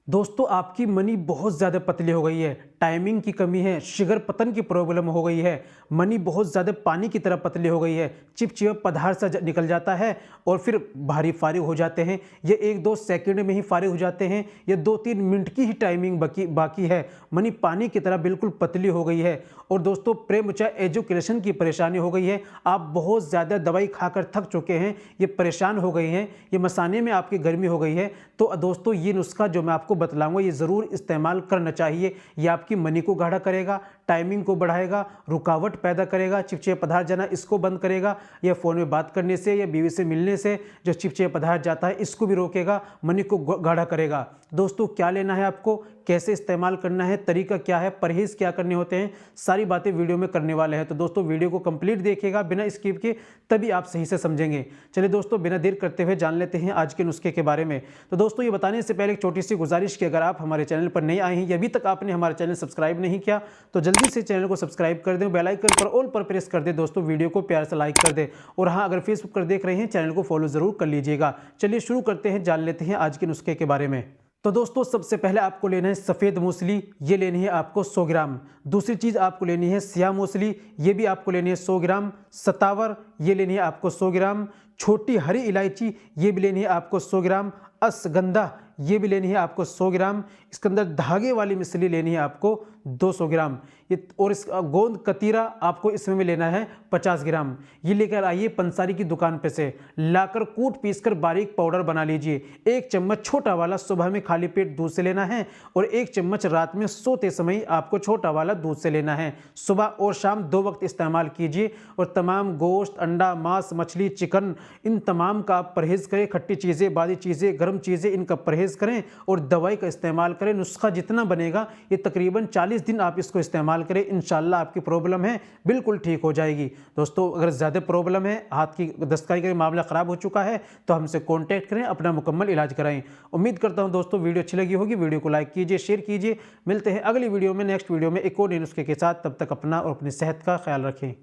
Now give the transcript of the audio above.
दोस्तों आपकी मनी बहुत ज़्यादा पतली हो गई है, टाइमिंग की कमी है, शुगर पतन की प्रॉब्लम हो गई है, मनी बहुत ज़्यादा पानी की तरह पतली हो गई है, चिपचिपा पदार्थ सा निकल जाता है और फिर भारी फारिग हो जाते हैं। ये 1-2 सेकंड में ही फारिग हो जाते हैं, ये 2-3 मिनट की ही टाइमिंग बाकी है। मनी पानी की तरह बिल्कुल पतली हो गई है। और दोस्तों प्रेमचा एजुकेशन की परेशानी हो गई है। आप बहुत ज़्यादा दवाई खाकर थक चुके हैं, ये परेशान हो गए हैं, ये मसाने में आपकी गर्मी हो गई है। तो दोस्तों ये नुस्खा जो मैं आपको बतलाऊंगा ये ज़रूर इस्तेमाल करना चाहिए। ये आपकी मनी को गाढ़ा करेगा, टाइमिंग को बढ़ाएगा, रुकावट पैदा करेगा, चिपचिपे पदार्थ जाना इसको बंद करेगा। या फ़ोन में बात करने से या बीवी से मिलने से जो चिपचिपे पदार्थ जाता है इसको भी रोकेगा, मनी को गाढ़ा करेगा। दोस्तों क्या लेना है आपको, कैसे इस्तेमाल करना है, तरीका क्या है, परहेज़ क्या करने होते हैं, सारी बातें वीडियो में करने वाले हैं। तो दोस्तों वीडियो को कंप्लीट देखिएगा बिना स्किप के, तभी आप सही से समझेंगे। चलिए दोस्तों बिना देर करते हुए जान लेते हैं आज के नुस्खे के बारे में। तो दोस्तों ये बताने से पहले एक छोटी सी गुजारिश कि अगर आप हमारे चैनल पर नए आए हैं या अभी तक आपने हमारा चैनल सब्सक्राइब नहीं किया तो जल्दी से चैनल को सब्सक्राइब कर दें, बेल आइकन पर ऑल पर प्रेस कर दें। दोस्तों वीडियो को प्यार से लाइक कर दें और हाँ अगर फेसबुक पर देख रहे हैं चैनल को फॉलो जरूर कर लीजिएगा। चलिए शुरू करते हैं, जान लेते हैं आज के नुस्खे के बारे में। तो दोस्तों सबसे पहले आपको लेना है सफ़ेद मूसली, ये लेनी है आपको 100 ग्राम। दूसरी चीज़ आपको लेनी है सिया मूसली, ये भी आपको लेनी है 100 ग्राम। सतावर ये लेनी है आपको 100 ग्राम। छोटी हरी इलायची ये भी लेनी है आपको 100 ग्राम। अश्वगंधा ये भी लेनी है आपको 100 ग्राम। इसके अंदर धागे वाली मिश्री लेनी है आपको 200 ग्राम। ये और इस गोंद कतीरा आपको इसमें भी लेना है 50 ग्राम। ये लेकर आइए पंसारी की दुकान पे से, लाकर कूट पीस कर बारीक पाउडर बना लीजिए। 1 चम्मच छोटा वाला सुबह में खाली पेट दूध से लेना है और 1 चम्मच रात में सोते समय आपको छोटा वाला दूध से लेना है। सुबह और शाम 2 वक्त इस्तेमाल कीजिए और तमाम गोश्त, अंडा, मांस, मछली, चिकन इन तमाम का आप परहेज़ करें। खट्टी चीज़ें, बादी चीज़ें, गर्म चीज़ें इनका परहेज़ करें और दवाई का इस्तेमाल करें। नुस्खा जितना बनेगा ये तकरीबन 40 दिन आप इसको इस्तेमाल करें, इंशाल्लाह आपकी प्रॉब्लम है बिल्कुल ठीक हो जाएगी। दोस्तों अगर ज़्यादा प्रॉब्लम है, हाथ की दस्तकारी का मामला ख़राब हो चुका है तो हमसे कॉन्टैक्ट करें, अपना मुकम्मल इलाज कराएं। उम्मीद करता हूं दोस्तों वीडियो अच्छी लगी होगी। वीडियो को लाइक कीजिए, शेयर कीजिए। मिलते हैं अगली वीडियो में, नेक्स्ट वीडियो में एक और नए नुस्खे के साथ। तब तक अपना और अपनी सेहत का ख्याल रखें।